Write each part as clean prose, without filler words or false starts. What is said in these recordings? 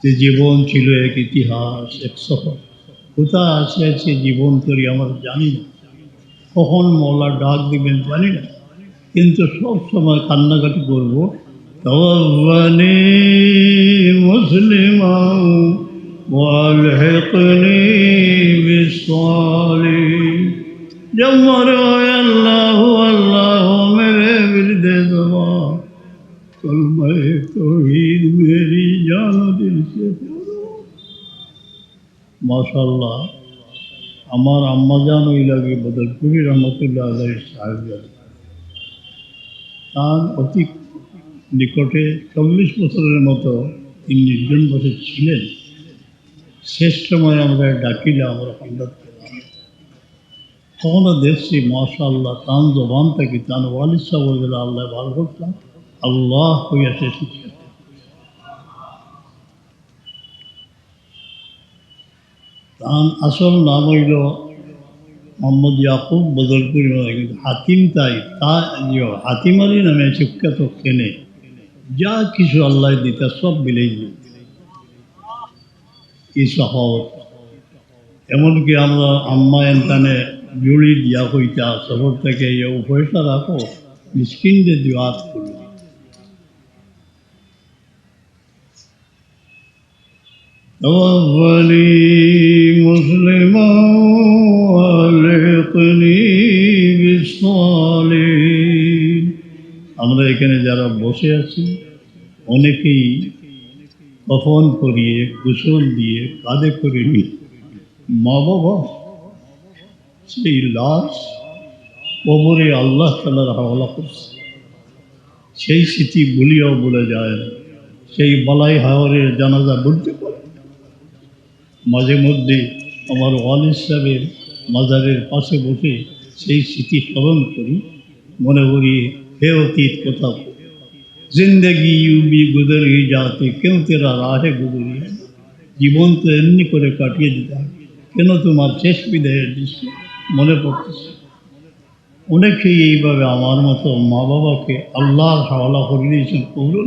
যে জীবন ছিল এক ইতিহাস, এক সফর। কোথায় আছে আছে জীবন করি আমার জানি না, কখন মওলা ডাক দিবেন জানি না, কিন্তু সব সময় কান্নাকাটি করবো, তাওয়াফানি মুসলিমা ওয়ালহিকনি বিসসালিহিন। जब मरो अल्लाह अल्लाह मेरे विरदे ज़बान, कलमा तौहीद मेरी जान दिल से पढ़ो। माशाअल्लाह আমার আম্মাজান ওই লাগে বদরপুরি রহমতুল্লাহ আলাইহির সাহেব, তার অতি নিকটে ৪০ বছরের মতো তিনি নির্জন বসে ছিলেন। শেষ সময় আমরা ডাকিলে আমরা হঠাৎ তখনও দেখছি মাশাআল্লাহ তান জবান থেকে তান ওয়ালিদ সাহেব বলে আল্লাহ ভালো করতাম আল্লাহ হইয়াছে শিক্ষা। তান আসল নাম হইল মোহাম্মদ ইয়াকুব বদরপুরি, কিন্তু হাতিম তাই তা হাতিম আলী নামে সুখ্যাত কেনে যা কিছু আল্লাহ দিতা সব মিলেই দিত। এই সহজ এমনকি আমরা আম্মা এনতানে জুড়ি দিয়া হইতা সফর থেকে পয়সা রাখো মিসকিনদের দিওয়াত করল। توفني مسلما والحقني بالصالحين। আমরা এখানে যারা বসে আছি অনেকেই কফন করিয়ে গোসল দিয়ে কাঁধে করে নিয়ে মা বাবা সেই লাশ কবরে আল্লাহ তাআলার হাওয়ালা করছে। সেই স্মৃতি ভুলিয়াও বলে যায় না, সেই বালাই হাওয়ারের জানাজা বলতে পারে। মাঝে মধ্যে আমার ওয়ালিদ সাহেবের মাজারের পাশে বসে সেই স্মৃতি স্মরণ করি, মনে করি হে অতীত কোথাও জিন্দগি ইউবি গুজরি যাতে কেউ তেরা রাহে গুজরি, জীবন তো এমনি করে কাটিয়ে দিতে হবে, কেন তোমার শেষ বিদায়ের দৃশ্য মনে পড়তেছে। অনেকেই এইভাবে আমার মতো মা বাবাকে আল্লাহর হাওয়ালা করে দিয়েছেন কবর।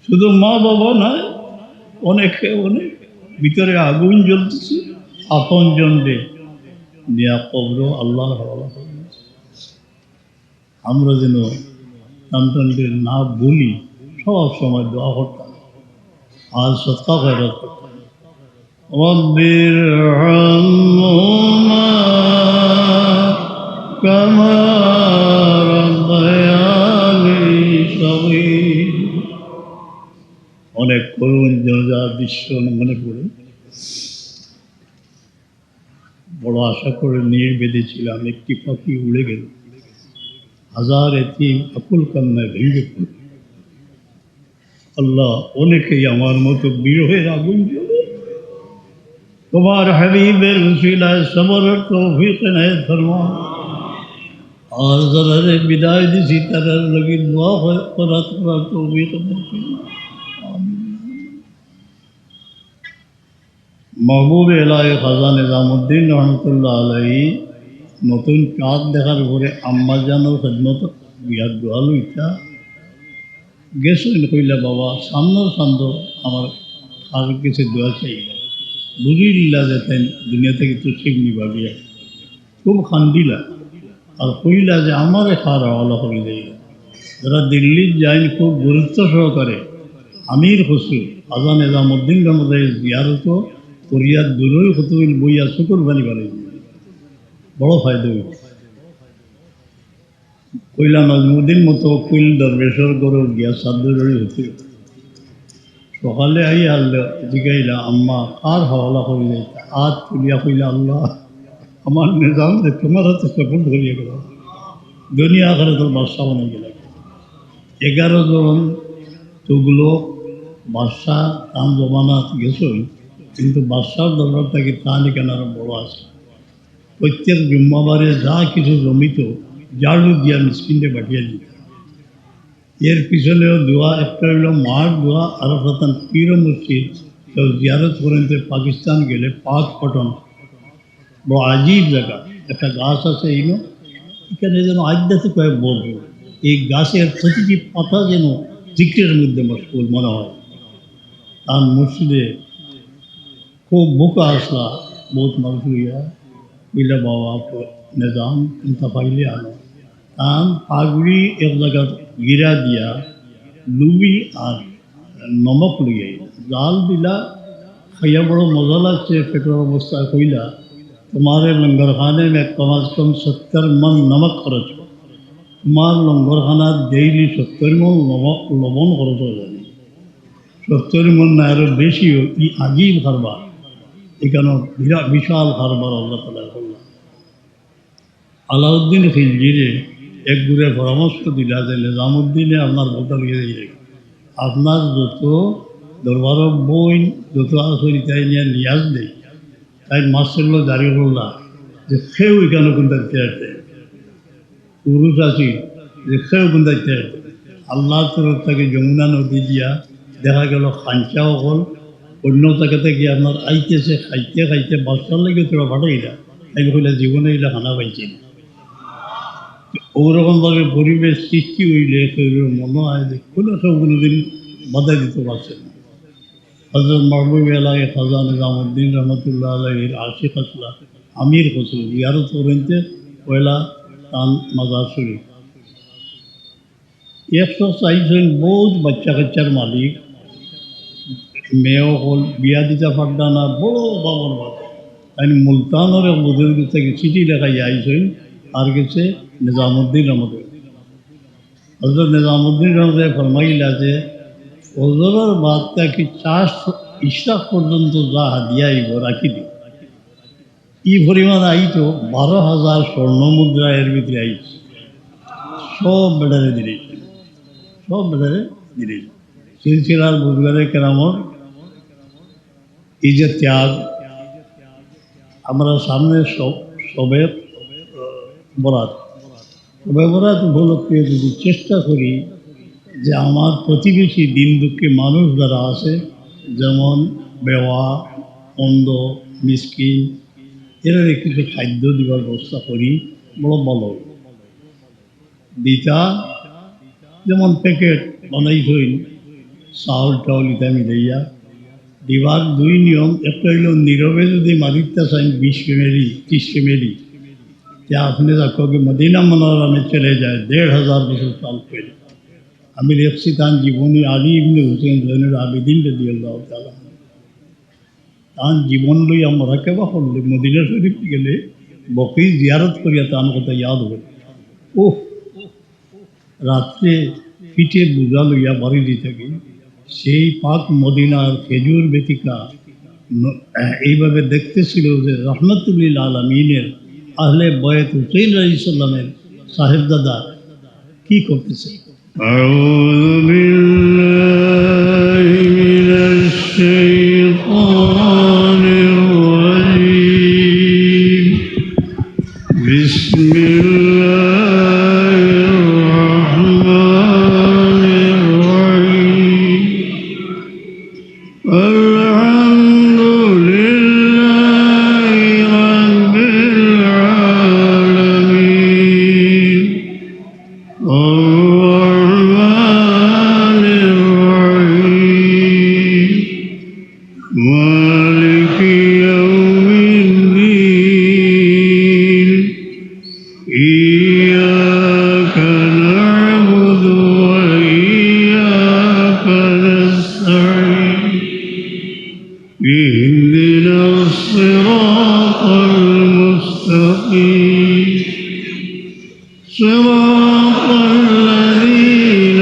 শুধু মা বাবা নয়, অনেকে অনেক ভিতরে আগুন জ্বলতেছে, আপন জনরে নিয়া কবর আল্লাহর হাওয়ালা করে দিয়েছে। আমরা যেন সন্তানদের না বলি, সব সময় দোয়া করতাম আর সৎকা খয়রাত করতাম। রব্বির হামহুমা কামা রাব্বায়ানি সগীরা। অনেক করুণ জনজার দৃশ্য মনে পড়ে। বড় আশা করে নিয়ে বেঁধেছিলাম, একটি পাখি উড়ে গেল, হাজার এতিম আকুল কান্নায় ভেঙে পড়ল। আল্লাহ অনেকেই আমার মতো বিরহের আগুন জ্বলে, তোমার হাবিবের উসিলায় সবরের তৌফিক ইনায়েত ফরমা। আর যারা বিদায় দিছি তারা লাগি দোয়া করার তৌফিক ইনায়েত ফরমা। महबूब एलाए खाजा निज़ामुद्दीन रहमतुल्लाह अलैहि नतून चाँद देखार परे आम्माजानोर खिदमत बिराट दোয়া লইতা গেছেন। কইলা বাবা সামনের সান্দ আমার আর কিছু দোয়া চাই, বুঝিলা যে তাই দুনিয়া থেকে তো ঠিক নিবাবিয়া খুব খান্দিলা আর কইলা যে আমার খার হাওয়ালা করে দেয়। যারা দিল্লির যাইন খুব গুরুত্ব সহকারে আমির খসরু খাজা নিজামুদ্দিন রহমতুল্লাহ জিয়ারত করিয়া দূরই হতুল বইয়া শুকুর বানি বানাই বড় ফায়দা হইল। কইলা নজমুদ্দিন মতো কুইল দরবেশর গরুর গিয়া সাদ্দুরি হতে সকালে আই আল্ল জিগাইলা আম্মা কার হাওয়ালা করে যাইতা। হাত তুলিয়া কইলা আল্লাহ আমার নিজাম যে তোমার হাতে সফল ধরিয়ে গেল, দুনিয়া আখেরাতের তোর বাদশা বানিয়ে গেল। 11 জন তুগলক বাদশাহ তান জমানাত গেছই, কিন্তু বাদশার দরবার থেকে তানি কেনার বড় আছে। প্রত্যেক জুম্মাবারে যা কিছু জমিত জাড়ু দিয়া মিসকিনকে পাঠিয়ে দিত। এর পিছনেও দোয়া একটা হইল মার দোয়া, আর একটা পীর মসজিদ কেউ জিয়ারত করেন তো পাকিস্তান গেলে পাক পটন বড় আজীব জায়গা, একটা গাছ আছে এইনো, এখানে যেন আড্ডাতে কয়েক বলবো এই গাছের প্রতিটি পাতা যেন জিক্রের মধ্যে মশগুল মনে হয়। তার মসজিদে খুব বুকা আসলা বহুত মানুষ হইয়া বিলা বাবা নিজাম চিন্তা পাইলে আনো তান পাগড়ি এক জায়গা গিরা দিয়া লুবি আর নমক লইয়া জাল দিলা খাইয়া বড় মজা লাগছে পেটের অবস্থা কইলা तुम्हारे लंगर खाने में कम अज कम 70 मन नमक खर्च हो तुम्हार लंगर खाना डेली 70 मन लवण खर्च हो जाए 70 मन ना आरो बेशी हो ই আজীব কারবার এখানে বিশাল কারবার আল্লাহ তাআলা করলেন আলাউদ্দিন খিলজিরে এক গুরে পরামর্শ দিলা যে নিজামুদ্দিনে আপনার ভোটার গিয়ে দিয়ে আপনার যত দরবারের বই যত আসল তাই নিয়ে নিয়াজ দেয় তাই মাস্টারগুলো জারি করলা যে সেও এখানে কোন দায়িত্বে আছে পুরুষ আছি যে সেও কোন দায়িত্বে আছে আল্লাহ তরফ থেকে যমুনা নদী দিয়া দেখা গেল খাঞ্চা হল অন্য জায়গা থেকে আপনার আইতেছে খাইতে খাইতে বাচ্চার লাগে তোরা ভাটাইলা তাই কইলা জীবনে এগুলা খানা পাইছে না ওরকমভাবে পরিবেশ সৃষ্টি হইলে মনে হয় যে কোনো কেউ কোনোদিন বাধা দিতে পারছে না হজরত মাহবুব এলাকায় খাজা নিজামুদ্দিন রহমতুল্লাহ আলহীর আশিক আসলা আমির হোসেন জিয়ারত করেনতে পয়লা তান মাজার শরীফ 140 জন বহুত বাচ্চা কাচ্চার মালিক মেয়েও হল বিয়া দিতে পারতা না বড় বাবর বাদ তাই মুলতানের বুজুর্গ থেকে চিঠি লেখাই আইসেন আর গেছে নিজামুদ্দিন রহমতুল্লাহ হজরত নিজামুদ্দিন রহমতুল্লাহ ফরমাইলা যে ওজোরের বাদ থেকে চাষ ইশরাক পর্যন্ত যা হাদিয়া আইব রাখি দিও ই পরিমাণ আইতো 12,000 স্বর্ণ মুদ্রা এর ভিতরে আইছে সব বেড়ারে দিয়েছে সব বেড়ারে দিয়েছে সিলসিলার বুজগারে কেরামর এই যে ত্যাগ আমরা সামনে সবে বরাত উপলক্ষে যদি চেষ্টা করি যে আমার প্রতিবেশী দিন দুঃখী মানুষ যারা আছে যেমন বেওয়া অন্ধ মিসকিন এরা কিছু খাদ্য দিবার ব্যবস্থা করি বড় ভালো দিতা যেমন প্যাকেট বানাইছই চাউল টাউল ইতা মিলাইয়া দিবার দুই নিয়ম একটা হইল নীরবে যদি মারিতে চান 20 ফ্যামিলি 30 ফ্যামিলি তে আপনি যাকে মদিনা মুনাওয়ারামে চলে যায় 1,500 বছর চাল পেলে আমি দেখছি তার জীবনী আলী ইবনে হুসেন জৈনুল আবেদিন রাদিয়াল্লাহু তাআলা তার জীবন লই আমরা কেবা করলে মদিনা শরীফ গেলে বকরি জিয়ারত করিয়া তার কথা ইয়াদ হবে ও রাত্রে পিঠে বুঝা লইয়া বাড়ি দিয়ে থাকি সেই পাক মদিনার খেজুর বেতিকা এইভাবে দেখতেছিল যে রহমতুল্লিল আলমিনের আহলে বয়ত হুসেইন রাদিয়াল্লাহু সাহেবজাদা কি করতেছে أعوذ بالله من الشيطان الرجيم بسم الله الرحمن الرحيم الحمد لله رب العالمين الرحمن الرحيم مالك يوم الدين إياك نعبد وإياك نستعين اهدنا الصراط المستقيم صراط الذين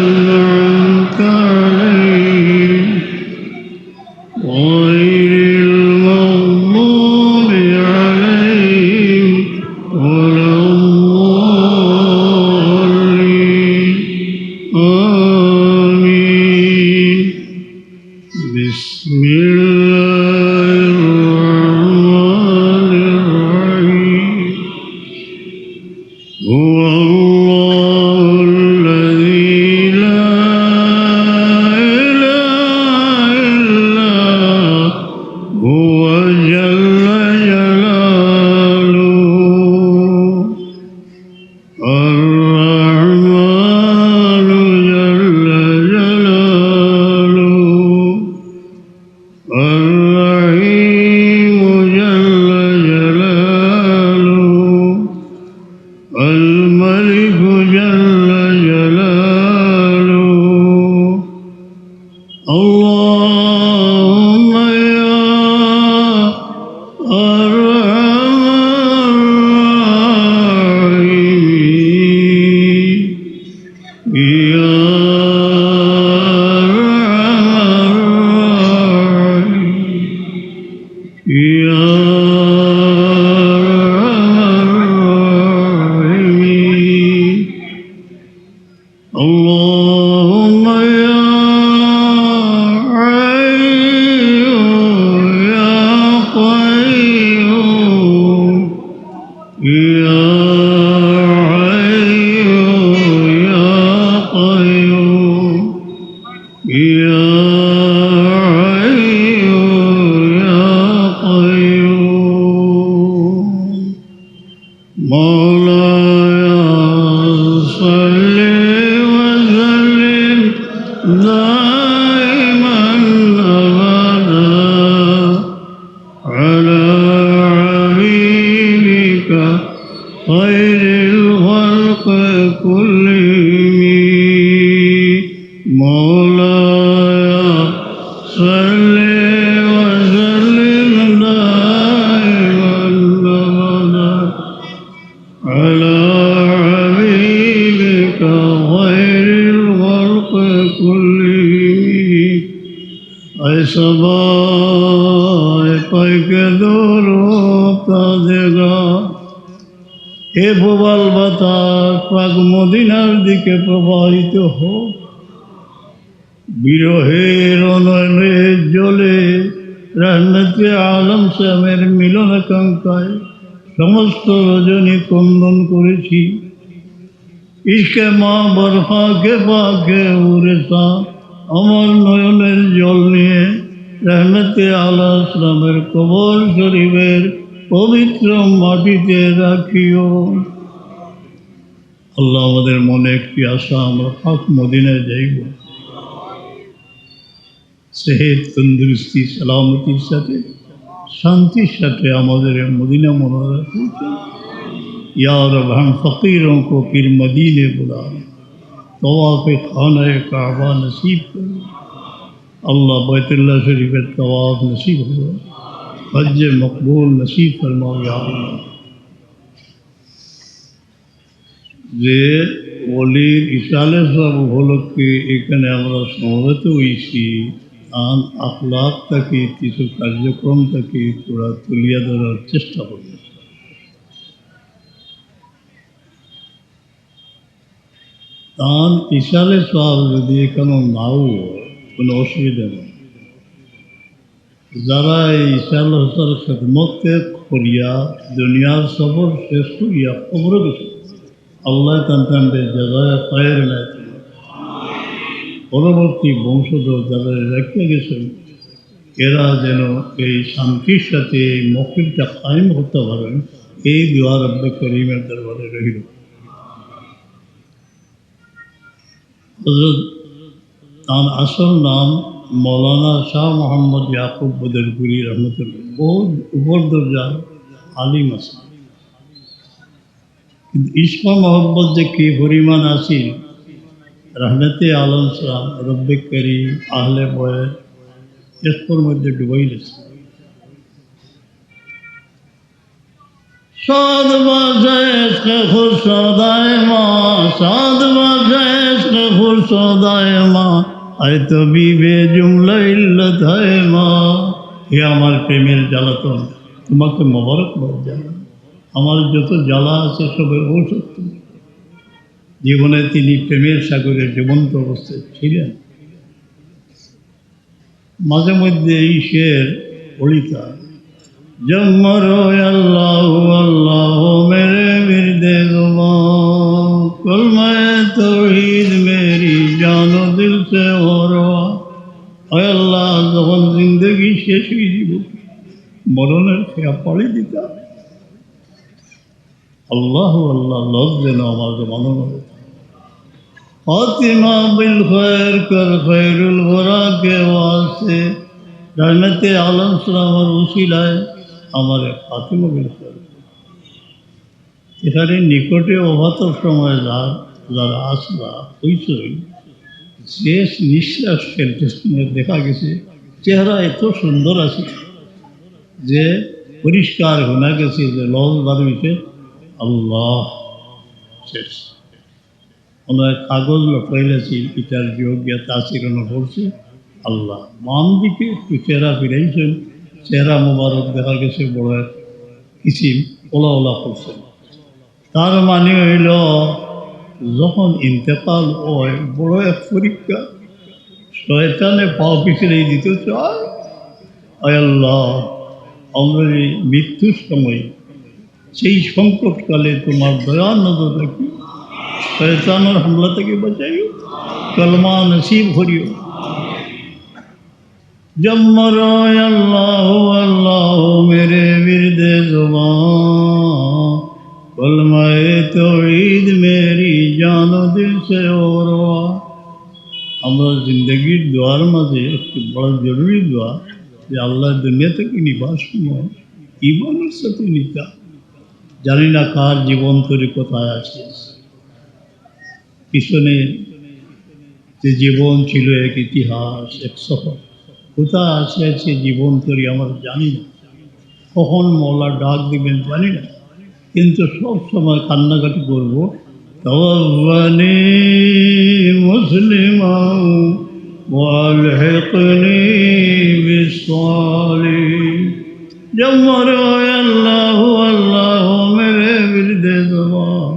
أنعمت عليهم غير المغضوب عليهم ولا الضالين آمين بسم الله الرحمن الرحيم هو الله الذي لا إله إلا هو جل جلاله الرحمن جل جلاله اللهم يا أرحم الراحمين يا اللهم يا حي يا قيوم يا حي يا قيوم يا حي يا قيوم مولاي صل وسلم دائما أبدا على حبيبك خير الخلق كلهم مولاي صل وسلم دائما أبدا على حبيبك خير الخلق كلهم اے সবাই পাইকে দৌলত দেগা এ প্রবল বাতাস পাক মদিনার দিকে প্রবাহিত হোক বিরহের অনলে জ্বলে রহমতে আলম শ্যামের মিলনাকাঙ্ক্ষায় সমস্ত রজনী কন্দন করেছি ইশকে মা বরফাকে পাকে উড়েছা আমার নয়নের জল নিয়ে রহমতে আলা ইসলামের কবর শরীফের পবিত্র মাটিতে রাখিও আল্লাহ আমাদের মনে একটি আশা আমরা পাক মদিনায় যাইব সেহেত তন্দুরুস্তি সালামতির সাথে शांतिर साथे हमारे मदीना मुनव्वरा पहुँचे या रब हम फ़कीरों को फिर मदीने बुला तवाफ़ खाना काबा नसीब करो अल्लाह बैतुल्लाह शरीफ तवाफ़ नसीब करो हज मकबूल नसीब फरमाओ या अल्लाह যে ওলির ইসালে সব উপলক্ষে এখানে আমরা সমবেত হয়েছি আন আখলাক থেকে কিছু কার্যক্রম থেকে তোরা তুলিয়া ধরার চেষ্টা করবে তান ইসালে সব যদি এখানে নাও কোনো অসুবিধা নেই যারা এই ইসাল হসার খেদমতে করিয়া দুনিয়ার সফর শেষ করিয়া খবর গেছে আল্লাহ তান্তানদের জায়গায় পায়ের নেয় পরবর্তী বংশধর যারা রেখে গেছে এরা যেন এই শান্তির সাথে এই মকিলটা কায়েম করতে পারেন এই দোয়া রব্বে করিমের দরবারে রহিল হযরত তার আসল নাম মৌলানা শাহ মোহাম্মদ ইয়াকুব বদরপুরি রহমতুল্লাহ বহুত উপর দরজার আলিম আছে কিন্তু ইশকা মহব্বত যে কি পরিমাণ আছে रहमते आलम सलाम रब्बे करीम आहले बयर इसपर मध्य डुबाई साद बाज़ के खुर सौदाए माँ साद बाज़ के खुर सौदाए माँ आए तो बीबे जुमला इल्लत है माँ ये हमारे प्रेमेर জ্বালাতন তোমাকে মোবারকবাদ জানাই আমার যত জ্বালা আছে সবের ঔষধ জীবনে তিনি প্রেমের সাগরে জীবন্ত অবস্থায় ছিলেন মাঝে মধ্যে এই শের পড়িতা जब मरो अल्लाह अल्लाह मेरे मिर्दे ज़ुबान कलमा तौहीद मेरी जानो दिल से हो रहा अल्लाह যখন जिंदगी শেষ হয়ে যাব মরণের খেয়া পড়ে দিতা अल्लाह अल्लाह लफ्ज़ যেন আমার জমানো হবে फातिमा बिल खैर कर खैरुल वरा के वास्ते रहमते आलम सलामर उसिलाয় আমার ফাতিমা বিল খৈর এখানে নিকটে অভাতর সময় যারা আসলা হইচই শেষ নিঃশ্বাস ফেলতে সময় দেখা গেছে চেহারা এত সুন্দর আছে যে পরিষ্কার শোনা গেছে যে লজ বাড়িতে আল্লাহ শেষ ওনার কাগজ লটাইলেছি এটার যোগ্যতা আচরণ করছে আল্লাহ বাম দিকে একটু চেহারা ফিরাইছেন চেহারা মোবারক দেখা গেছে বড় এক কিসিম ওলা ওলা করছেন তার মানে হইল যখন ইন্তেকাল হয় বড় এক পরীক্ষা শয়তানে পাও পিছনে দিতে চায় আয় আল্লাহ আমরা এই মৃত্যুর সময় সেই সংকটকালে তোমার দয়ার নজর রাখি শয়তানের হামলা থেকে বাঁচাইও কলমা নসিব করিও जब मरो अल्लाह अल्लाह मेरे विरदे जुबान कलमाए तौहीद मेरी जानो दिल से और আমরা জিন্দগির দোয়ার মাঝে একটি বড় জরুরি দোয়া যে আল্লাহ দুনিয়া থেকে নিবাস সময় ইমানের সাথে নিতা জানি না কার জীবন তৈরি কোথায় আছে পিছনে যে জীবন ছিল এক ইতিহাস এক সফর কোথায় আছে আছে জীবন তৈরি আমরা জানি না কখন মৌলা ডাক দিবেন জানি না কিন্তু সব সময় কান্নাকাটি করবো তওয়াফানি মুসলিমা ওয়ালহিকনি বিসসালিহিন जब मरो अल्लाह अल्लाह मेरे विरदे ज़ुबान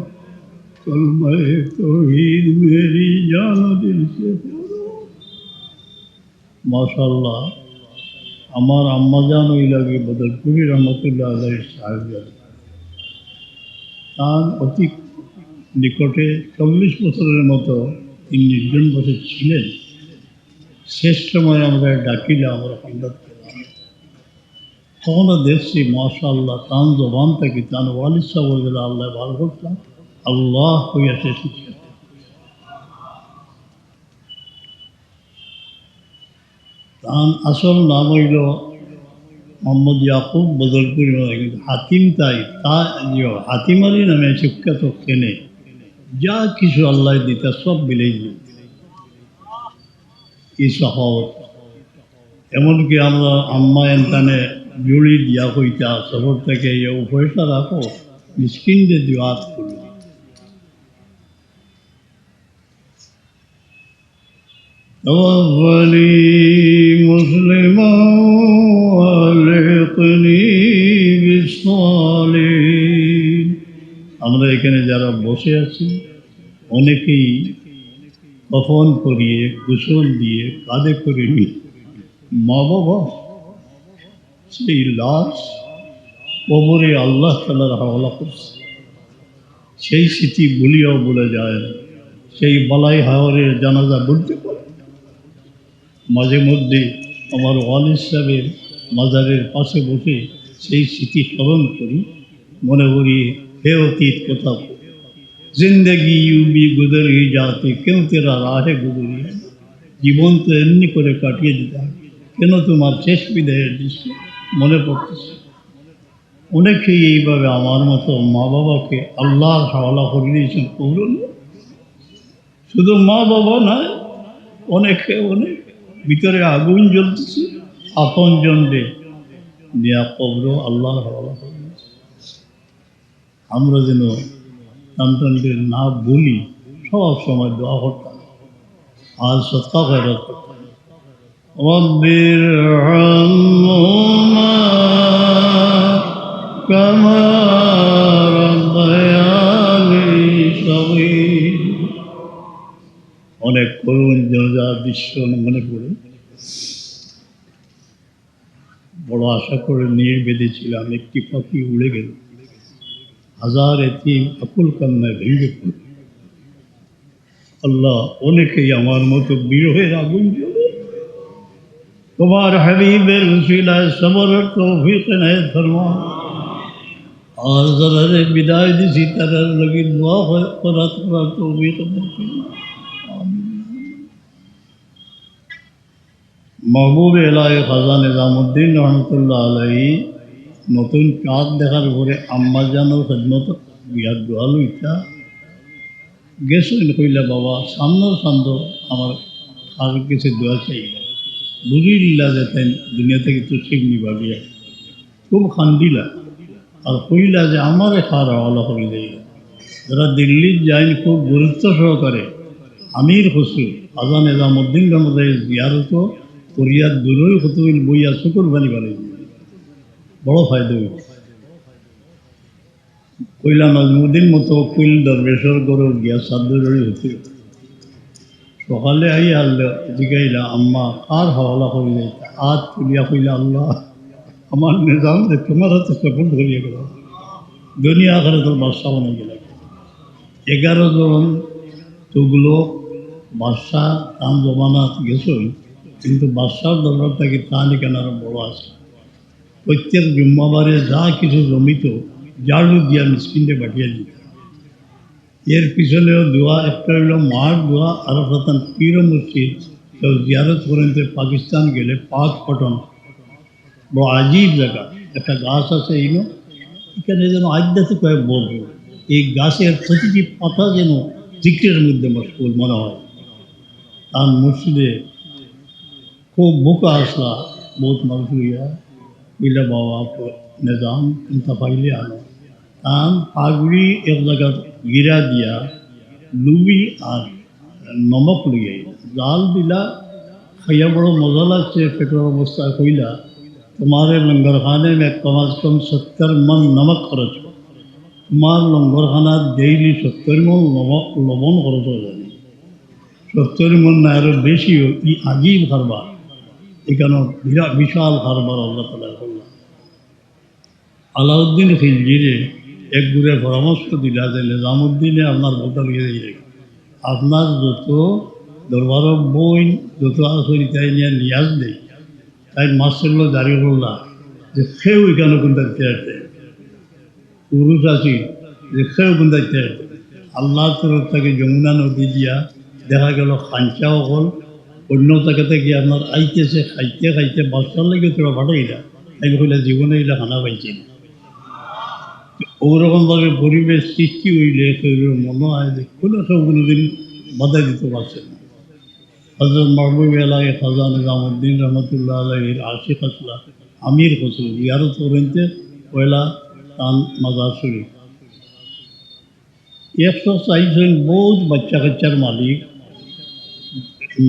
कलमा तौहीद मेरी जान दिल से माशाअल्लाह আমার আম্মাজান ওই লাগে বদরপুরি রহমতুল্লাহ আলাইহির সাহেব তার অতি নিকটে 40 বছরের মতো তিনি নির্জন বছর ছিলেন শেষ সময় আমরা ডাকিলাম আমরা হঠাৎ তখনও দেখছি মাশাআল্লাহ তান জবান থেকে তান ওয়ালিদ সাহেব আল্লাহ ভালো করতাম আল্লাহ হইয়া শেষ তার আসল নাম হইল মোহাম্মদ ইয়াকুব বদরপুরি কিন্তু হাতিম তাই তা হাতিম আলী নামে সুখ্যাত কেনে যা কিছু আল্লাহ দিতা সব মিলেই দিত এই সহজ এমনকি আমরা আম্মা এনতানে জুড়ি দিয়া হইতা সফর থেকে পয়সা রাখো মিসকিনদের দিওয়াত করি توفني مسلما والحقني بالصالحين আমরা এখানে যারা বসে আছি অনেকেই কফন করিয়ে গোসল দিয়ে কাঁধে করে নিয়ে মা বাবা সেই লাশ কবরে আল্লাহ তাআলার হাওলা করছে সেই স্মৃতি ভুলিয়াও বলে যায় না সেই বালাই হাওরের জানাজা বলতে পারে মাঝে মধ্যে আমার ওয়ালিদ সাহেবের মাজারের পাশে বসে সেই স্মৃতি স্মরণ করি মনে করি হে অতীত কোথাও জিন্দগি ইউবি গুজরি যাতে কেউ তেরা রাহে গুজরি জীবন তো এমনি করে কাটিয়ে দিতাম কেন তোমার শেষ বিদায়ের দৃশ্য মনে পড়তেছে অনেকেই এইভাবে আমার মতো মা বাবাকে আল্লাহর হাওলা করে দিয়েছেন কবরুল শুধু মা বাবা নয় অনেকে অনেক ভিতরে আগুন জ্বলতেছে আপন জনরে নিয়া কবর আল্লাহর হাওলা করে দিয়েছে আমরা যেন সন্তানদের না বলি সব সময় দোয়া করতাম আর সৎকা খয়রাত করতাম রব্বির হামহুমা কামা রাব্বায়ানি সগীর অনেক করুণ জনজার দৃশ্য মনে পড়ে বড় আশা করে নিয়ে বেঁধেছিলাম একটি পাখি উড়ে গেল হাজার এতিম আকুল কান্নায় ভেঙে পড়ে আল্লাহ অনেকেই আমার মতো বিরহের আগুন জ্বলে তোমার হাবিবের উসিলায় সবরের তৌফিক ইনায়েত ফরমা আর যারা বিদায় দিছি তারা লাগি দোয়া করার তৌফিক ইনায়েত ফরমা महबूब एलाए खाजा निज़ामुद्दीन रहमतुल्लाह अलैहि नतून चाँद देखार परे आम्मा जानर खिदमत बिराट दোয়া লইতা গেছেন কইলা বাবা সামনের সান্দ আমার আর কিছু দোয়া চাই বুঝিল্লা যে তাই দুনিয়া থেকে তো ঠিক নিবাবিয়া খুব খান্দিলা আর কইলা যে আমারে খাওয়া হওয়া করে যাই যারা দিল্লির যাইন খুব গুরুত্ব সহকারে আমির খসরু আজান এজামুদ্দিন রহমদের জিয়ারত করিয়ার দূরই হতুল বইয়া শুকুর বানি বানি বড় ফায়দা হইল কইলা নজমুদ্দিন মতো কুইল দরবেশর গরুর গিয়া সাদ্দুরি হতে সকালে আই আল্লাহ জিগাইলা আম্মা কার হাওলা করে যাইতা হাত তুলিয়া কইলা আল্লাহ আমার নিজাম যে তোমার হাতে সফল ধরিয়ে গেল দুনিয়া আখেরাত তোর বাদশা বানিয়ে গেল 11 জন তুগলক বাদশা তাম জমানাত গেছই কিন্তু বাদশার দরবার থেকে তানি কেনার বড় আছে প্রত্যেক জুম্মাবারে যা কিছু জমিত জাড়ু দিয়া মিসকিনকে পাঠিয়ে দিত এর পিছনেও দোয়া একটা হইল মার দোয়া আর প্রধান পীর মসজিদ কেউ জিয়ারত করেন তো পাকিস্তান গেলে পাক পটন বড় আজীব জায়গা একটা গাছ আছে এইনো এখানে যেন আদ্যাতে কয়েক বলবো এই গাছের প্রতিটি পাতা যেন জিক্রের মধ্যে মশগুল মনে হয় তার মসজিদে খুব বোকা আসলা বহুত মানুষ হইয়া বিলা বাবা নিজাম চিন্তা পাইলে আনো তান পাগড়ি এক জায়গা গিরা দিয়া লুবি আর নমক লইয়া জাল দিলা খাইয়া বড় মজা লাগছে পেটের অবস্থা কইলা तुम्हारे लंगर खाने में कम अज कम 70 मन नमक खर्च हो तुम्हार लंगर खाना डेली 70 मन लवण खर्च हो जाए 70 मन ना आरो बेशी हो ই আজীব কারবার এখানে বিশাল কারবার আল্লাহ তাআলা করলেন আলাউদ্দিন খিলজিরে এক গুরে পরামর্শ দিলা যে নিজামুদ্দিনে আপনার বলতে গিয়ে আপনার যত দরবারের বই যত আসল তাই নিয়ে নিয়াজ দেয় তাই মাস্টারগুলো জারি করলা যে সেও এখানে কোন দায়িত্বে আছে পুরুষ আছি যে সেও কোন দায়িত্বে আছে আল্লাহর তরফ থেকে যমুনা নদী দিয়া দেখা গেল খাঞ্চাও হল অন্য জায়গাতে গিয়ে আপনার আইতেছে খাইতে খাইতে বাচ্চার লেগে তোরা পাঠাইলা তাই কইলা জীবনে এগুলা খানা পাইছে না ওরকমভাবে পরিবেশ সৃষ্টি হইলে মনে হয় যে কোনো সব কোনোদিন বাধা দিতে পারছে না হজরত মাহবুব এলাকায় খাজা নিজামুদ্দিন রহমতুল্লাহ আলহীর আশিক আসলা আমির খসরু জিয়ারত করেনতে পয়লা তান মাজার শরীফ 140 জন বহুত বাচ্চা কাচ্চার মালিক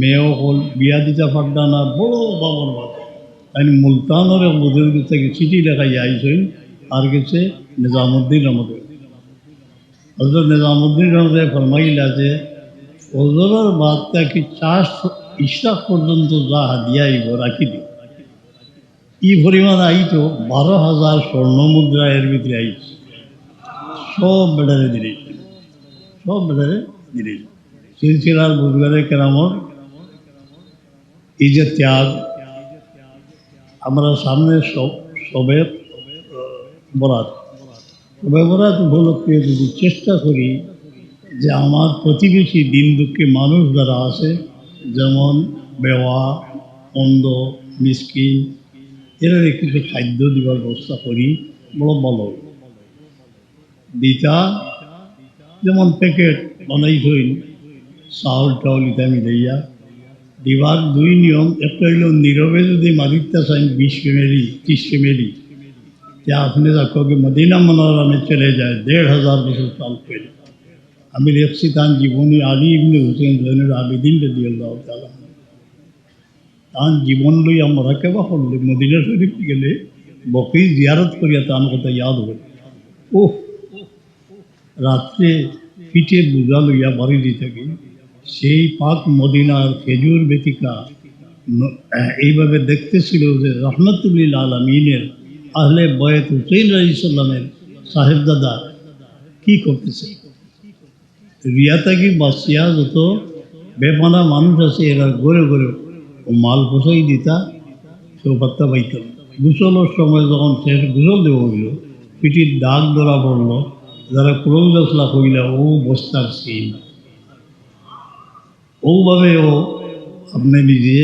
মেয়েও হল বিয়া দিতে পারতা না বড় বাবর বাদ তাই মুলতানের এক বুজুর্গ থেকে চিঠি লেখাই আইসেন আর গেছে নিজামুদ্দিন রহমতুল্লাহ হজরত নিজামুদ্দিন রহমতুল্লাহ ফরমাইলা যে ওজোরের বাদ থেকে চাষ ইশরাক পর্যন্ত যা হাদিয়া আইব রাখি দিও ই পরিমাণ আইতো 12,000 স্বর্ণ মুদ্রা এর ভিতরে আইছে সব বেড়ারে দিলে সব বেড়ারে দিলে সিলসিলার বুজগারে কেরামর এই যে ত্যাগ আমরা সামনে সবে বরাত উপলক্ষে যদি চেষ্টা করি যে আমার প্রতিবেশী দিন দুঃখী মানুষ যারা আছে যেমন বেওয়া অন্ধ মিসকিন এরা কিছু খাদ্য দিবার ব্যবস্থা করি বড় ভালো দিতা যেমন প্যাকেট বানাইছই চাউল টাউল ইতা মিলাইয়া দিবার দুই নিয়ম একটা হইল নীরবে যদি মারিতে চাই 20 ফ্যামিলি 30 ফ্যামিলি তা আপনি যাকে মদিনা মনোরমে চলে যায় 1,500 বছর চাল পেলে আমি দেখছি তার জীবনী আলী ইবনে হুসেন জৈনুল আবেদিন রাদিয়াল্লাহু তাআলা তার জীবন লই আমরা কেবা করলে মদিনা শরীফ গেলে বকরি জিয়ারত করিয়া তার কথা ইয়াদ হবে ও রাত্রে পিঠে বুঝা লইয়া বাড়ি দিয়ে থাকি সেই পাক মদিনার খেজুর বেতিকা এইভাবে দেখতেছিল যে রহমতুল্লিল আলমিনের আহলে বয়েত হুসেইন রাদিয়াল্লাহু সাহেবজাদা কি করতেছে রিয়াতাকি বাসিয়া যত বেপানা মানুষ আছে এরা গড়ে গড়ে ও মাল পোষাই দিতা সেও পাত্তা পাইত গুসলের সময় যখন শেষ গুসল দেব হইল পিঠির দাগ ধরা পড়লো যারা ক্রোজ আসলা কইলা ও বস্তার সিন ওভাবে ও আপনি নিজে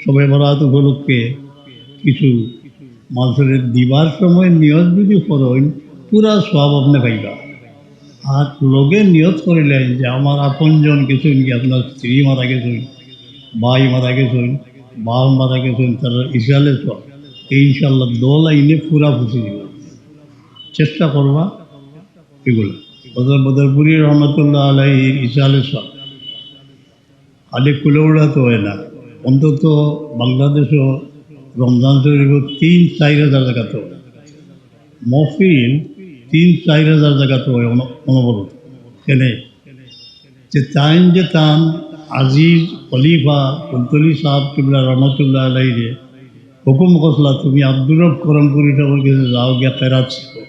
সবে বরাত উপলক্ষে কিছু মানুষের দিবার সময় নিয়ত যদি করেন পুরা সব আপনি পাইবা আর লোকে নিয়ত করিলেন যে আমার আপনজন কিছু নাকি আপনার স্ত্রী মারা গেছেন ভাই মারা গেছেন, বাপ মারা গেছেন, তারা ইসালে সব এই ইনশাল্লাহ দল আইনে পুরা ফুসি দিব, চেষ্টা করবা এগুলো। বদরপুরি রহমতুল্লাহ আলাইহির ইসালে সব খালি কুলেউড়া তো হয় না, অন্তত বাংলাদেশও রমজান শরীফ 3-4 হাজার জায়গা তো হয় মহফিল, 3-4 হাজার জায়গা তো হয় অনবরত। কেনে যে টাইম যে টান আজিজ খলিফা কুলতলি সাহেব কিবলা রহমতুল্লাহ আলাইরে হুকুম কসলা তুমি আব্দুর রব করমপুরি ঠাকুর কাছে যাও গিয়া ফেরাত শিখো,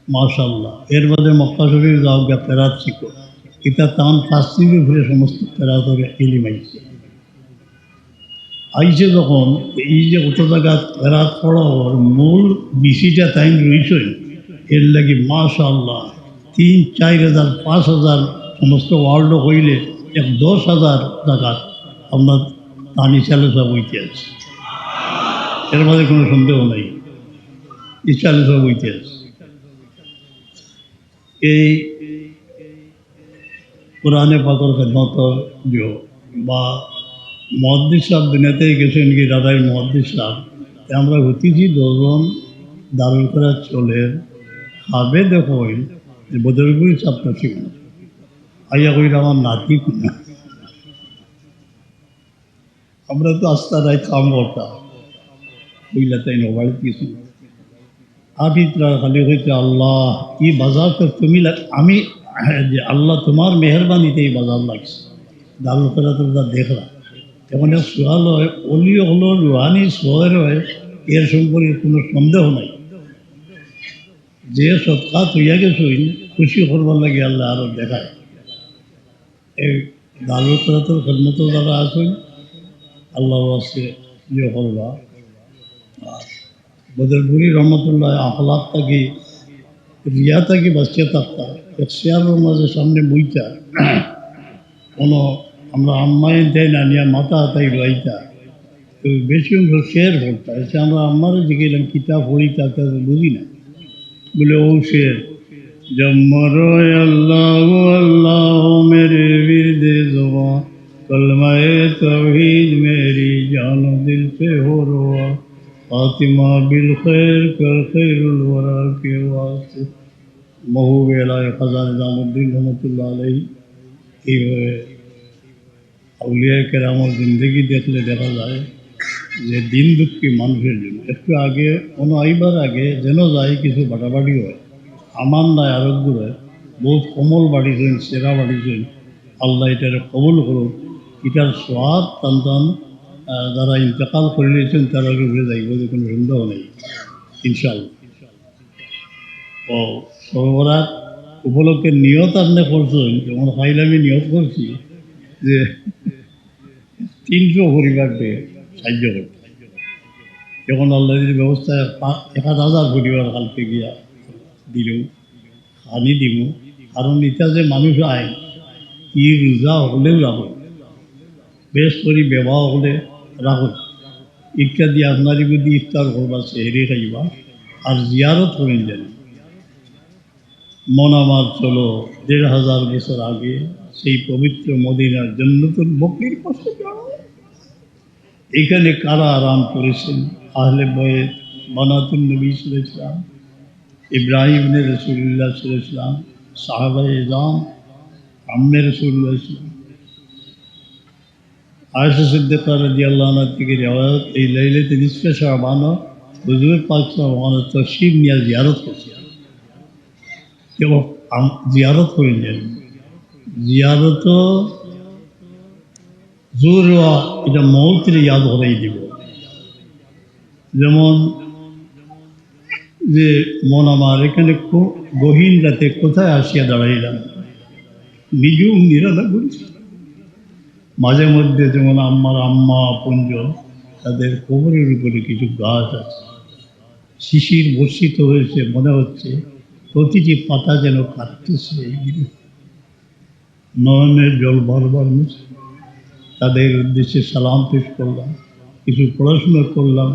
মাশাল্লাহ। এর বাদে মক্কা শরীফ যাও গিয়া ফেরাত শিখো। এটা তান ফার্স্টিংয়ে ঘুরে সমস্ত ফেরাতরে ইলিম আইছে। আইসে যখন এই যে কত জায়গা ফেরাত পড়ার মূল বিসিটা টাইম রয়েছেন, এর লাগি মাশাল্লাহ 3-4 হাজার 5 হাজার সমস্ত ওয়ার্ল্ড হইলে 10,000 জায়গা আপনার তানি চালে সব হইতে আছে, এর মধ্যে কোনো সন্দেহ নাই, ইচ্ছালে সব হইতে আছে। এই কোরআনে পাকর খেদমত বা মহাদ্দিস সাহেব দুনিয়াতেই গেছেন কি দাদাই মহাদ্দিস সাহেব, আমরা হতিছি 10 জন দারুল করা চলের খাবে দেখো যে বদরপুরি চাপটা ছিল আইয়া কইরা আমার নাতি কিনা, আমরা তো আস্তা রায় কাম করতাম কইলা তাই নবাড়ি কিছু আবিত্রা খালি হইতে আল্লাহ এই বাজার তো তুমি আমি যে আল্লাহ তোমার মেহরবানিতে এই বাজার লাগছে দারুল করা তোমরা দেখলাম। এখন সোয়াল হয় অলিও হলো রুহানি সোয়ের হয়, এর সম্পর্কে কোনো সন্দেহ নাই। যে সৎকাত হইয়া গেছই খুশি করবার লাগে আল্লাহ আরো দেখায়। এই দারুল করাতের খেদমত যারা আছেন আল্লাহ আছে ইয়ে করবা। আর বদরপুরি রহমতুল্লাহ আখলাক থাকি রিয়া থাকি বাঁচিয়ে থাকতা এক শেয়ারের মাঝে সামনে বইটা কোনো আমরা আম্মাই দেয় না নিয়ে মাথা হাতাই রাইতা তো বেশি অংশ শেয়ার পড়তা এসে আমরা আম্মারও জিগেলাম কিতাব পড়িতা তাদের বুঝি না বলে ও শের জম্মর আল্লাহ আল্লাহ মেরে বিরদে জবা কলমায়ে তৌহিদ মেরি জান দিল সে হো রোয়া ফাতিমা বিল খৈর কর খৈরুল ওয়ারা কে ওয়াস্তে महू वेलाए खजान निजामुद्दीन रहमतुल्लाह अलैहि। এইভাবে আউলিয়া কেরামের জিন্দগি দেখলে দেখা যায় যে দিন দুঃখী মানুষের জন্য একটু আগে কোনো আইবার আগে যেন যায় কিছু বাটাবাটি হয় আমার নাই আরোগ্য হয় বহুত কোমল বাড়িছেন সেরা বাড়িছেন আল্লাহ এটার কবল করুক। এটার সোয়াদ টান টান যারা ইন্তেকাল করে নিয়েছেন তারা ঘুরে যাইব যে কোনো সন্দেহ নেই ইনশাআল্লাহ। ও সর্বরাত উপলক্ষে নিয়ত আপনি করছেন, যেমন ফাইল আমি নিয়ত করছি যে 300 পরিবারকে সাহায্য করতে, যখন আল্লাহ ব্যবস্থা 1,000 পরিবার কালকে গিয়া দিলেও আনি দিব। কারণ এটা যে মানুষ আয় ই রোজা হলেও রাখো, বেশ করি বেবাহ হলে রাখো, ইটা দিয়ে আপনারই যদি ইফতার করবা সেহেরি খাইবা আর জিয়ারত করেন যেন। মন আমার চলো 1,500 বছর আগে সেই পবিত্র মদিনার জান্নাতুল বকরির পাশে যাও। এখানে কারা আরাম করেছেন? আহলে বয়েত বানাতুন নবী সাল্লাল্লাহু আলাইহি ওয়াসাল্লাম, ইব্রাহিম ইবনে রাসূলুল্লাহ সাল্লাল্লাহু আলাইহি ওয়াসাল্লাম, সাহাবায়ে ইজরাম, আম্মে রাসূলুল্লাহ সাল্লাল্লাহু আলাইহি ওয়াসাল্লাম। আয়েশা সিদ্দিকা রাদিয়াল্লাহু আনহা থেকে রিওয়ায়াত এই লাইলাতুল নিসফে শাবান হুজুর পাক সাল্লাল্লাহু আলাইহি ওয়াসাল্লাম তশরিফ নিয়ে জিয়ারত করছেন। কেউ জিয়ারত করিলেন, জিয়ারত জোর এটা মৌতের ইয়াদ হরাই দিব। যেমন যে মন আমার এখানে খুব গহীন রাতে কোথায় আসিয়া দাঁড়াইলাম, নিজেও নিরালা করেছি। মাঝে মধ্যে যেমন আমার আম্মা পুঞ্জ তাদের কোমরের উপরে কিছু গাছ আছে, শিশির বর্ষিত হয়েছে, মনে হচ্ছে প্রতিটি পাতা যেন কাটতেছে। নয়নের জল বারবার মুছে তাদের উদ্দেশ্যে সালাম পেশ করলাম, কিছু পড়াশোনা করলাম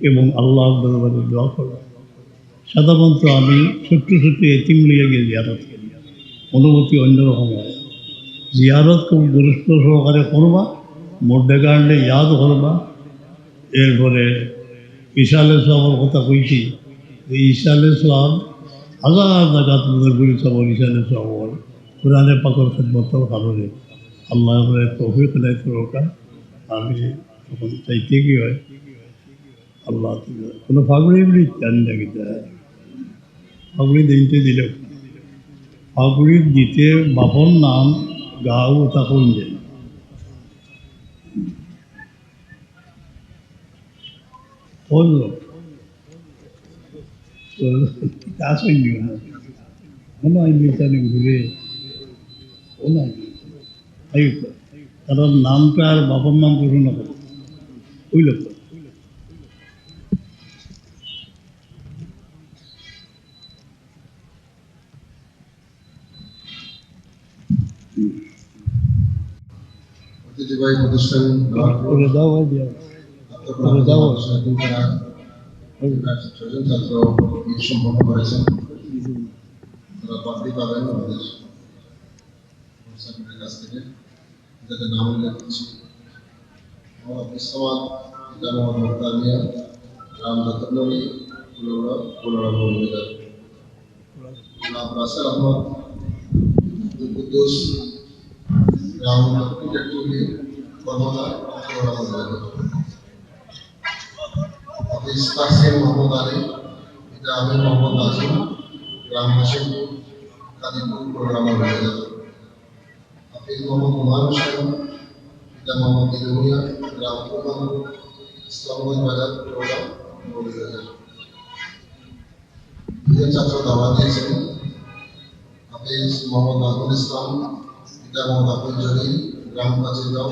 এবং আল্লাহর দরবারে দোয়া করলাম। সাধারণত আমি ছোট্ট ছোট্ট এতিম লিয়ে গিয়ে জিয়ারত করি, অনুমতি অন্যরকম হয়। জিয়ারত খুব গুরুত্ব সহকারে করবা, মধ্যে কারণে ইয়াদ করবা। এরপরে ইশালে সবার কথা কইছি, এই ইশালে সব হাজার জায়গাত মধ্যে ঘুরি সবর ইশালে সবর কোরআনে পাকর খেদমতর কারণে আল্লাহ করে তৌফিক দেয় তোরকা। আমি তখন চাইতে কি হয় আল্লাহ কোনো ফাগুড়ি বলি জানি না কিন্তু ফাগুড়ি দিনতে দিলে ফাগুড়ি দিতে বাপর নাম গাও তা কোন যায় বলল আসেননি কোনো আইনি জানি ঘুরে কোনো আইনি কারণ নামটা আর বাবার নাম করুন না ওই লোক ঐতিহ্যবাহী প্রতিষ্ঠান করে দাও আর দিয়া করে দাও ছয়জন ছাত্র ঈদ সম্পন্ন করেছেন। তারা পাবলি পাবেন আমাদের সার্টিফিকেটের কাছ থেকে, যাদের নাম উল্লেখ করছি: মোহাম্মদ ইসলামাদ, পিতা মোহাম্মদ মুক্তামিয়া, রাম দত্তনবী, কুলোড়া মৌলভীবাজার; নাম রাসেল আহমদ, আব্দুল কুদ্দুস, গ্রাম পিটারটুলি, কর্মদা, কুলোড়া মৌলভীবাজার; হাফিজ তাহসিন মোহাম্মদ আলী, পিতা আমির মোহাম্মদ নাজিম, গ্রাম হাসিমপুর, কাদিপুর, কুলোড়া মৌলভীবাজার; হাফিজ মোহাম্মদ হুমায়ুন হোসেন, পিতা মোহাম্মদ ইলুমিয়া, গ্রাম কুমারপুর, ইসলামগঞ্জ বাজার, কুলোড়া মৌলভীবাজার। দুজন ছাত্র দাওয়াত দিয়েছেন: হাফিজ মোহাম্মদ নাজমুল ইসলাম, পিতা মোহাম্মদ আব্দুল জলিল, গ্রাম কাজিরগাঁও,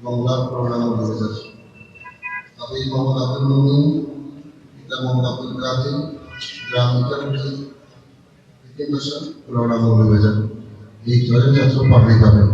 বাংলা, কুলোড়া মৌলভীবাজার; হাফিজ মোহাম্মদ আব্দুল মুমিন, পিতা মোহাম্মদ আব্দুল কাদের, গ্রাম ইটারুটি, কুলোড়া মৌলভীবাজার। এই ছয়জন ছাত্র পাবলিক পাবেন।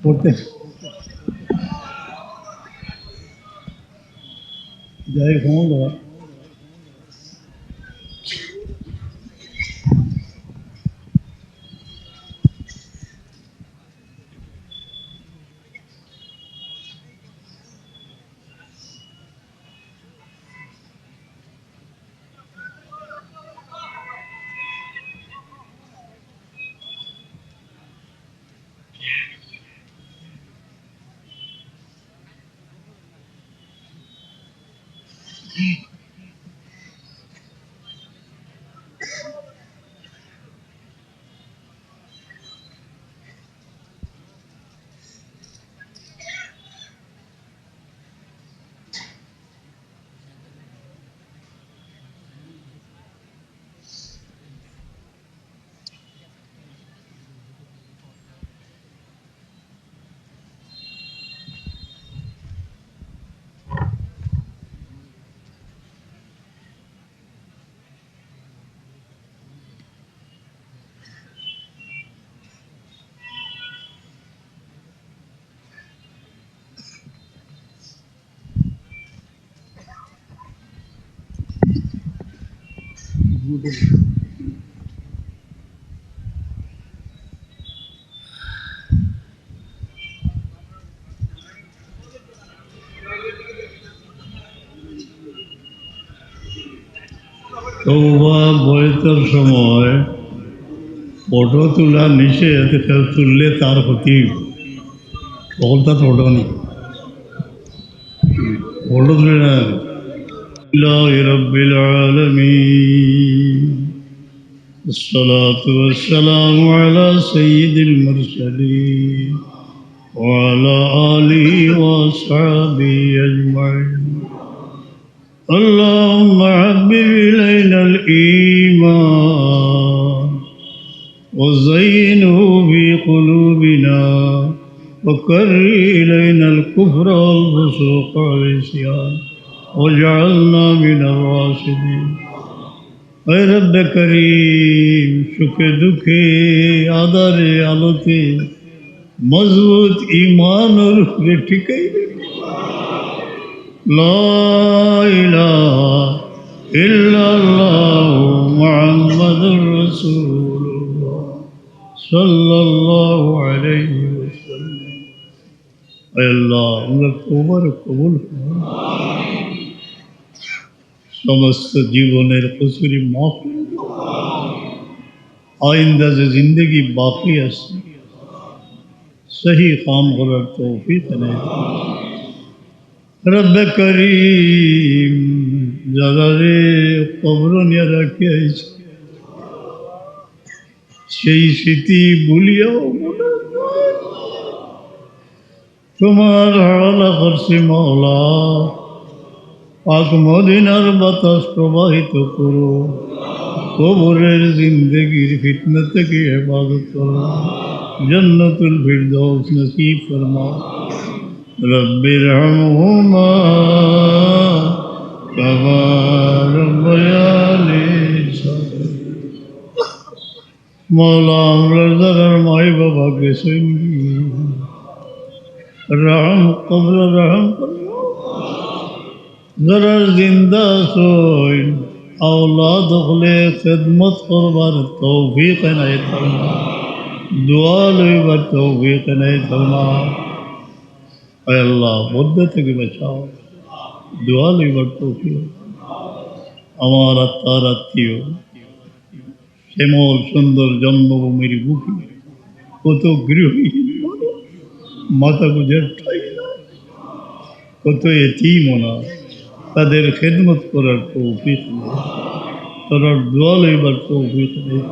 পড়তে যাই হোক তওবা বয়তের সময় ফটো তোলা নিষেধ, কেউ তুললে তার ক্ষতি। তখন তার ফটো নেই, ফটো তুলে না। রব্বিল আলামিন, الصلاة والسلام على سيد المرسلين وعلى آله وأصحابه أجمعين. اللهم حبب إلينا الإيمان وزينه في قلوبنا وكره إلينا الكفر والفسوق والعصيان واجعلنا من الراشدين. اے رب کریم، সুখে দুঃখে আদারে আলোতে মজবুত ঈমানের উপরে টিকাই লা ইলাহা ইল্লাল্লাহু মুহাম্মাদুর রাসূলুল্লাহ সাল্লাল্লাহু আলাইহি ওয়াসাল্লাম। اے আল্লাহ, আমরা তওবা কবুল করুন, সমস্ত জীবনের কসুরি মাফ, आइंदा से जिंदगी बाकी আছে सही काम করার তৌফিক দেয়। রব করিম, যারা রে কবর নিয়ে রাখে আইছে সেই স্মৃতি ভুলিয়াও তোমার হাওলা করছি মওলা, পাক মদিনার বাতাস প্রবাহিত করো, কবরের জিন্দগির ফিতনা থেকে হেফাজত করো, জান্নাতুল ফিরদৌস নসিব ফরমাও। রব্বির হামহুমা কামা রাব্বায়ানি সগীরা। মওলা, আমরা যারা মাই বাবাকে সঙ্গী রহম কবর রহম করো, যারা জিন্দা সইন औलाद হলে খিদমত করবার তৌফিক এনায়েত ফরমা, দোয়া লইবার তৌফিক এনায়েত ফরমা। হে আল্লাহ, মধ্যে থেকে বাঁচাও, দোয়া লইবার তৌফিক। আমার আত্মার আত্মীয় শ্যামল সুন্দর জন্মভূমির বুকে কত গৃহহীন মাথা গুজের ঠাই, কত এতিম অনাথ, তাদের খেদমত করার তৌফিক নেই, তার দোয়া লইবার তৌফিক নেই।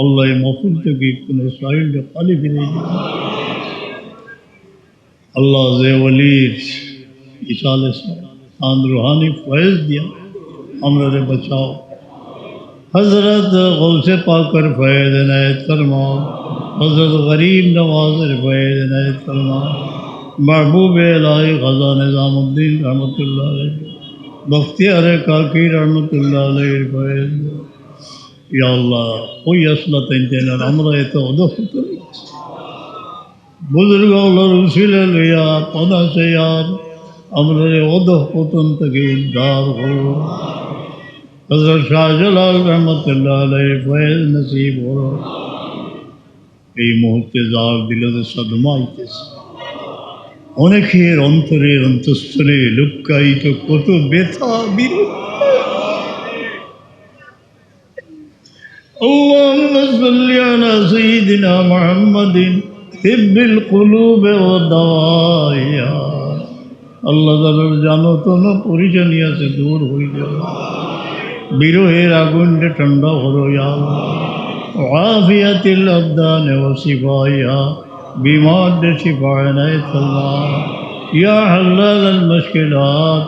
আল্লাহ মাহফিল থেকে কোনো সাইলটা খালি ফিরে দিন। আল্লাহ যে ওলির ইসালে শান রুহানি ফয়েজ দিয়া আমরা রে বাঁচাও। হজরত গৌসে পাকের ফয়েজ এনায়েত ফরমাও, হজরত গরিব নওয়াজের ফয়েজ এনায়েত ফরমাও, महबूब इलाही ख़ज़ा निज़ामुद्दीन रहमतुल्लाह अलैह, बख्तियार काकी रहमतुल्लाह अलैह फैज़। या अल्लाह, कोई असलत इंतेना আমরা এত অধঃপত বুজুর্গ আল্লাহর উসিলা লইয়া পদা চাইয়ার আমরা অধঃপতন থেকে উদ্ধার করো। হযরত শাহজালাল রহমতুল্লাহ আলাইহি ফয়েজ নসিব করো। এই মুহূর্তে যার দিলে সদমা আইতেছে, অনেকের অন্তরের অন্তঃস্থলে লুক্কায়িত কত ব্যথা বিরোধ। আল্লাহুম্মা সাল্লি আলা সাইয়্যিদিনা মুহাম্মাদিন তিব্বিল কুলুব ওয়া দাওয়াইহা। আল্লাহ যাদের জানো তো না পরিজনী আছে দূর হয়ে যাও, বিরহের আগুনটা ঠান্ডা করো ইয়া আল্লাহ। আফিয়াতিল আবদান ওয়া শিফাইহা, बीमार दे शिफा इनायत फरमा। या हल्लाल अल मुश्किलात,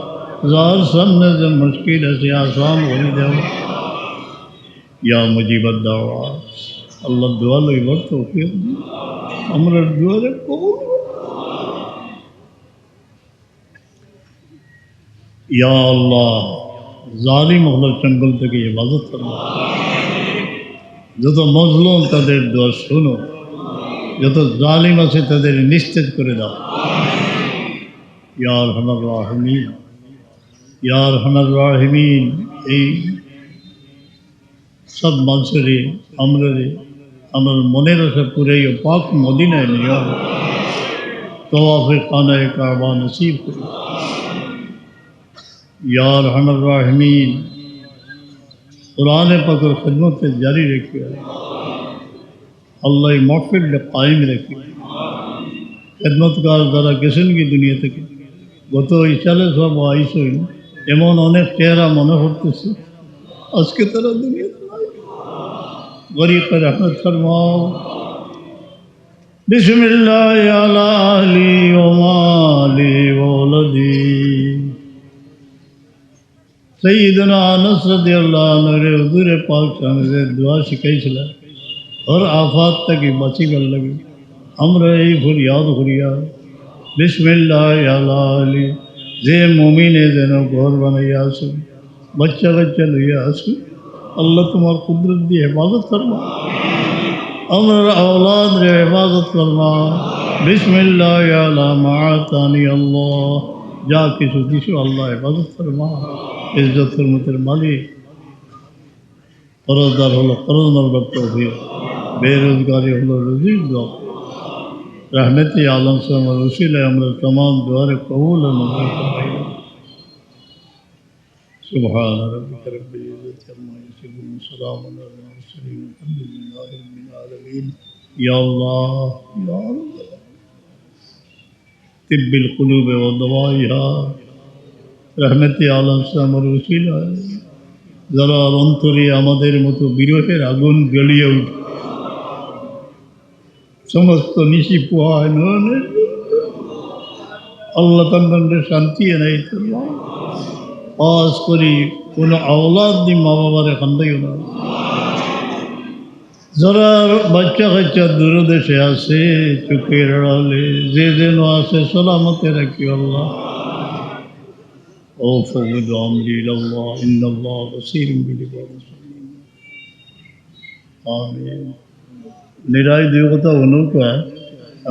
जार सामने से मुश्किल से आसान हो दो। या मुजीब दावात, अल्लाह दुआ लइबर तौफीक আমরা দুয়ারে কবুল। ইয়া আল্লাহ, জালিম হলোর জঙ্গল থেকে হেফাজত ফরমা। যত মজলুম তাদের দোয়া শোনো, যত জালিম আছে তাদের নিস্তেজ করে দাও। ইয়া আরহামার রাহিমিন, ইয়া আরহামার রাহিমিন, এই সব মানুষের আমার মনের আশা পুরাইও, পাক মদিনায় নিয়ে তওয়াফে খানায়ে কাবা নসিব করো। ইয়া আরহামার রাহিমিন, कुरान पाकर खिदमत जारी रखिए अल्लाह महफिल कायम रखिए खिदमतगार যারা গেছেন কি দুনিয়া থেকে গত ইসালে সব আইসই এমন অনেক চেহারা মনে পড়তেছে আজকে তারা দুনিয়াতে নাই গরিব রহমত ফরমাও বিসমিল্লাহ আলা আলি ওয়া মালি ওয়া ওয়ালাদি सैयदना अनस रज़ियल्लाहु अन्हु रे हुजूर पाक सामने दुआ सिखाइছিলেন और आफात तक बची गल लगी আমরা এই ফরিয়াদ করিয়া বিসমিল্লাহ আলা আলি যে মুমিনে যেন ঘর বানাইয়া আসে বাচ্চা বাচ্চা লইয়া আসে আল্লাহ তোমার কুদরত দিয়ে হেফাজত ফরমা আমরা औलाद রে হেফাজত ফরমা বিসমিল্লাহ আলা মাআতানি আল্লাহ যা কিছু দিছো আল্লাহ হেফাজত ফরমা इज्जत हरमतेर मालिक कर्जदार हलो कर्ज मारबार तौफीक बेरोजगारी हलो रुजिर दुआ रहमत आलम से हमारे वसीले हमरा तमाम दुआरे कबूल और मंजूर फरमाइए सुभान रब्बिक रब्बिल इज्जति अम्मा यसिफून सलामुन अलल मुरसलीन अल्हम्दुलिल्लाहि रब्बिल आलमीन या अल्लाह या अल्लाह तिब्बिल कुलूब व दवाइहा रहमती आलम से हमारे वसीला जरा अंतरे आमादेर मतो बिरहेर आगुन ज्वलिए उठे समस्त निशी पोहाय नयने अल्लाह तंदे शांति एनाई फरमाओ पास करी कोनो औलाद दी मा बाबारे खान्दाइओ ना जरा बच्चा कच्चा दूर देशे आछे चोखेर आड़ाले जे जेन आछे सलामते राखिओ अल्लाह وفوض أمري إلى الله إن الله بصير بالعباد آمين নিরাই দুই কথা অনুকা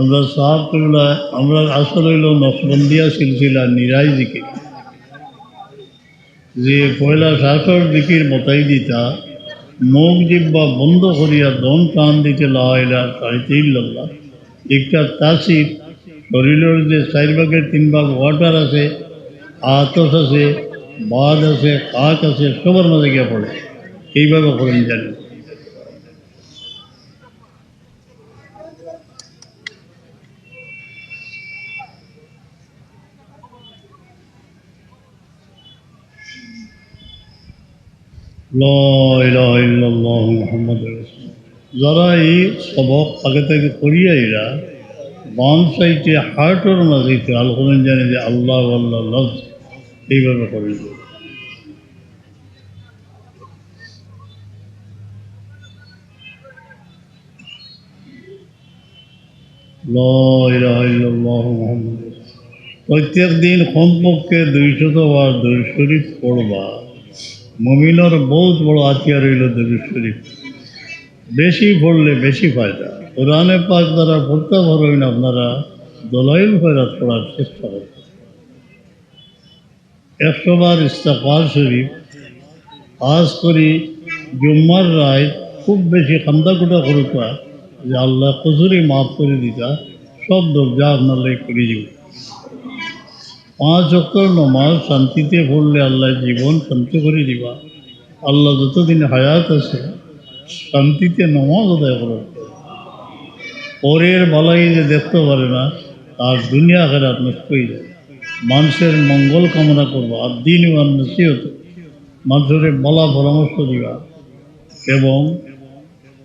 আমরা সাফ করলা আমরা আসলে হইল নকশবন্দিয়া সিলসিলা নিরাই দিকে যে পয়লা শাসর দিকির মতাই দিতা মুখ জিব্বা বন্ধ করিয়া দম টান দিতে লা ইলাহা ইল্লাল্লাহ একটা তাসির শরীরের যে 4 ভাগের 3 ভাগ ওয়াটার আছে आतस आछे बाद आछे काक आछे सबर मजे गिया पड़े এইভাবে করেন জানি লা ইলাহা ইল্লাল্লাহু মুহাম্মাদুর রাসূলুল্লাহ যারা এই সবক আগে থেকে করিয়া এরা বাম সাইডে হার্টের মাঝে খেয়াল করেন জানি যে আল্লাহ আল্লাহ লফজ এইভাবে করেন লা ইলাহা ইল্লাল্লাহু মুহাম্মাদুর রাসূলুল্লাহ প্রত্যেক দিন কমপক্ষে 200 বার দরুদ শরীফ পড়বা মুমিনের বহুত বড় আতিয়ার হইল দরুদ শরীফ বেশি পড়লে বেশি ফায়দা কোরআনে পাক দ্বারা পড়তে পারবেন আপনারা দলাইল ফয়রাত পড়ার চেষ্টা করবেন 100 বার ইস্তিগফার শরীফ আজ করি জুম্মার রাত খুব বেশি খান্দাকুটা করুকা যে আল্লাহ কসুরি মাফ করে দিতা সব দরজা আপনার লাই করে দিব 5 ওয়াক্ত নামাজ শান্তিতে পড়লে আল্লাহ জীবন শান্তি করে দিবা আল্লাহ যতদিন হায়াত আছে শান্তিতে নামাজ আদায় করবে পরের বালাই যে দেখতে পারে না তার দুনিয়া আখিরাত নষ্ট হয়ে যায় মানুষের মঙ্গল কামনা করবা আর দিন আর নসিহত মানুষের বলা পরামর্শ দিবা এবং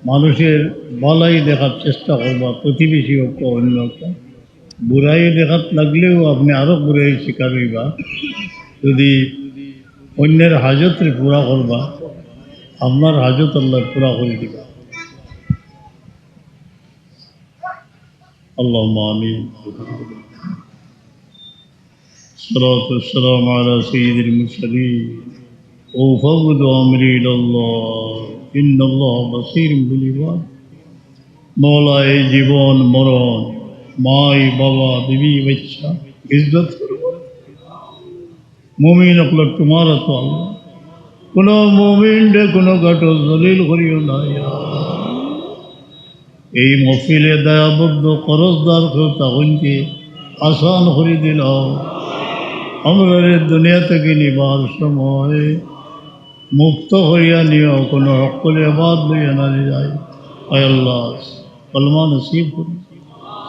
মানুষের বালাই দেখার চেষ্টা করবা প্রতিবেশী হোক অন্য একটা বুড়াই দেখাত লাগলেও আপনি আরও বুড়াই শিকার হইবা যদি অন্যের হাজতরে পুরা করবা আপনার হাজত আল্লাহ পুরা করে দিবা اللهم آمين الصلاة والسلام على سيد المرسلين وفوض أمري إلى الله إن الله بصير بالعباد مولاي জীবন মরণ মাই বাবা বিবি বাচ্চা ইজ্জত করবো মুমিন হলো তোমার তো আল্লাহ কোনো মুমিন রে কোনো ঘটো জলিল করিও না এই মহফিলে দয়াবদ্ধ করজদার তখনকে আসান করে দিল আমরা দুনিয়া থেকে নিবার সময় মুক্ত হইয়া নিও, কোনো হকলে আবাদ লইয়া না যায়। আয় আল্লাহ কলমা নসিব করুন,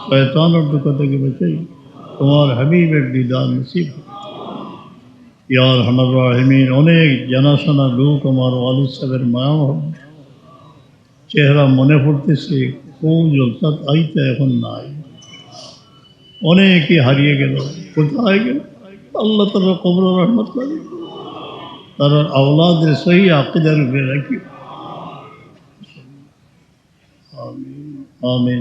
শয়তানের দুঃখ থেকে বাঁচাই, তোমার হাবিবের দিদার নসিব করুন। ইয়া আরহামার রাহিমিন, অনেক জানাশোনা লোক আমার ওয়ালিদ সাহেবের মায়া হবে, চেহারা মনে পড়তেছে, খুব জলসাত আইতে এখন নাই, অনেকে হারিয়ে গেল, কোথায় গেল? আল্লাহ তারা কবর রহমত লাগে, তারা আওলাদের সহি আকিদার উপরে রাখি। আমিন আমিন।